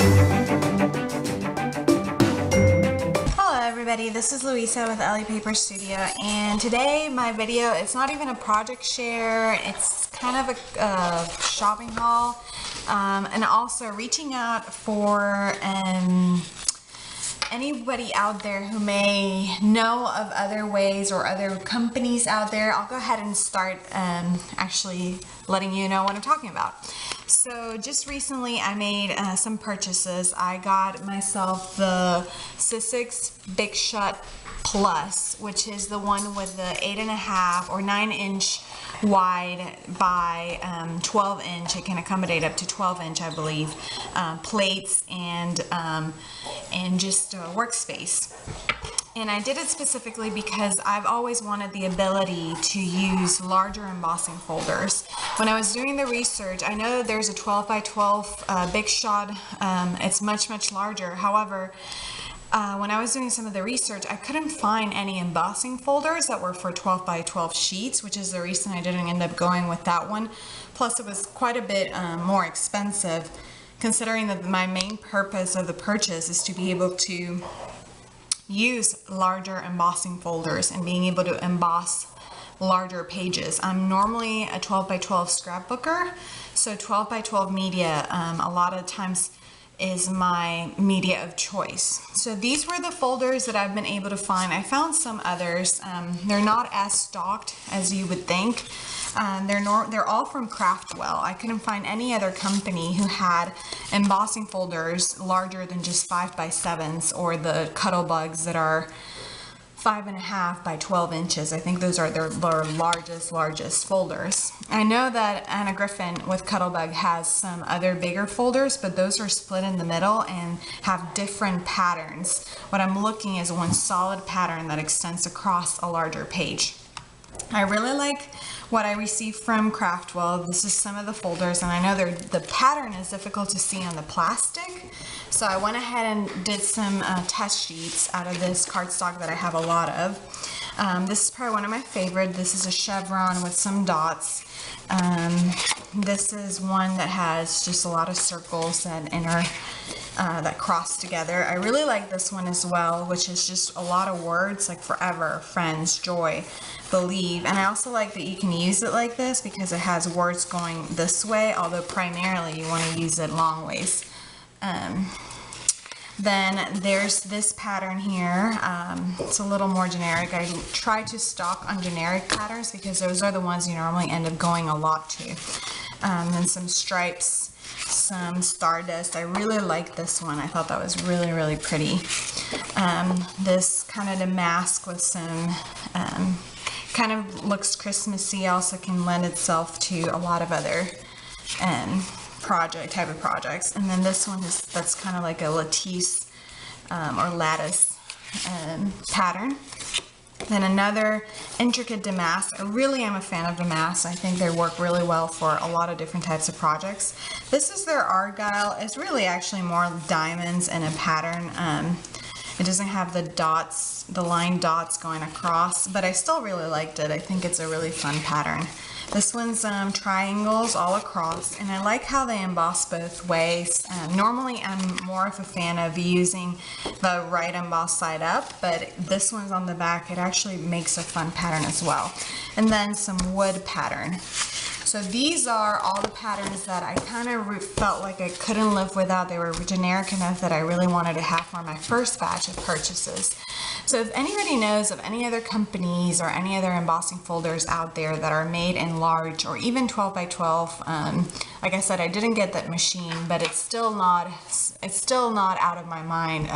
Hello everybody, this is Louisa with Ellie Paper Studio, and today my video, it's not even a project share, it's kind of a shopping haul, and also reaching out for anybody out there who may know of other ways or other companies out there. I'll go ahead and start actually letting you know what I'm talking about. So just recently I made some purchases. I got myself the Sizzix Big Shot Plus, which is the one with the 8.5 or 9-inch wide by 12-inch. It can accommodate up to 12-inch, I believe, plates and just workspace. And I did it specifically because I've always wanted the ability to use larger embossing folders. When I was doing the research, I know that there's a 12 by 12 Big Shot. It's much larger. However, when I was doing some of the research, I couldn't find any embossing folders that were for 12 by 12 sheets, which is the reason I didn't end up going with that one. Plus, it was quite a bit more expensive, considering that my main purpose of the purchase is to be able to use larger embossing folders and being able to emboss larger pages. I'm normally a 12 by 12 scrapbooker, so 12 by 12 media a lot of times is my media of choice. So these were the folders that I've been able to find. I found some others. They're not as stocked as you would think. They're all from Craftwell. I couldn't find any other company who had embossing folders larger than just 5 by 7s or the Cuddlebugs that are 5.5 by 12 inches. I think those are their largest folders. I know that Anna Griffin with Cuttlebug has some other bigger folders, but those are split in the middle and have different patterns. What I'm looking is one solid pattern that extends across a larger page. I really like what I received from Craftwell. This is some of the folders, and I know the pattern is difficult to see on the plastic, so I went ahead and did some test sheets out of this cardstock that I have a lot of. This is probably one of my favorite. This is a chevron with some dots. This is one that has just a lot of circles that cross together. I really like this one as well, which is just a lot of words like forever, friends, joy, believe. And I also like that you can use it like this because it has words going this way, although primarily you want to use it long ways. Then there's this pattern here. It's a little more generic. I try to stock on generic patterns because those are the ones you normally end up going a lot to. Then some stripes, some stardust. I really like this one. I thought that was really pretty. This kind of damask with some kind of looks Christmassy, also can lend itself to a lot of other type of projects. And then this one that's kind of like a lattice or lattice pattern. Then another intricate damask. I really am a fan of damasks. I think they work really well for a lot of different types of projects. This is their argyle. It's really actually more diamonds in a pattern. It doesn't have the dots, the line dots going across, but I still really liked it. I think it's a really fun pattern. This one's triangles all across, and I like how they emboss both ways. Normally I'm more of a fan of using the right emboss side up, but this one's on the back. It actually makes a fun pattern as well. And then some wood pattern. So these are all the patterns that I kind of felt like I couldn't live without. They were generic enough that I really wanted to have for my first batch of purchases. So if anybody knows of any other companies or any other embossing folders out there that are made in large or even 12 by 12, like I said, I didn't get that machine, but it's still not out of my mind,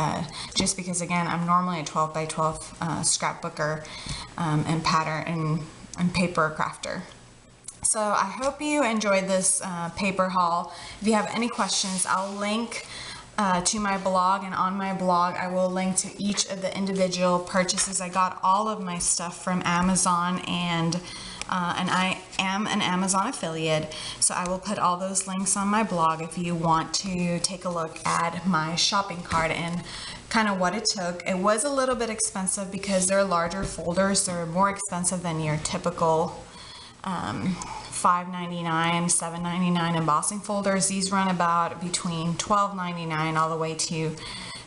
just because again, I'm normally a 12 by 12 scrapbooker and pattern and paper crafter. So I hope you enjoyed this paper haul. If you have any questions, I'll link to my blog, and on my blog I will link to each of the individual purchases. I got all of my stuff from Amazon, and I am an Amazon affiliate, so I will put all those links on my blog if you want to take a look at my shopping cart and kind of what it took. It was a little bit expensive because they're larger folders. They're more expensive than your typical $5.99, $7.99 embossing folders. These run about between $12.99 all the way to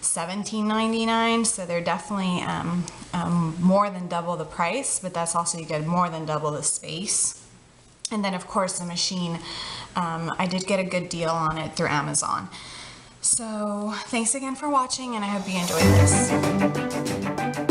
$17.99, so they're definitely more than double the price, but that's also, you get more than double the space. And then of course the machine, I did get a good deal on it through Amazon. So thanks again for watching, and I hope you enjoyed this.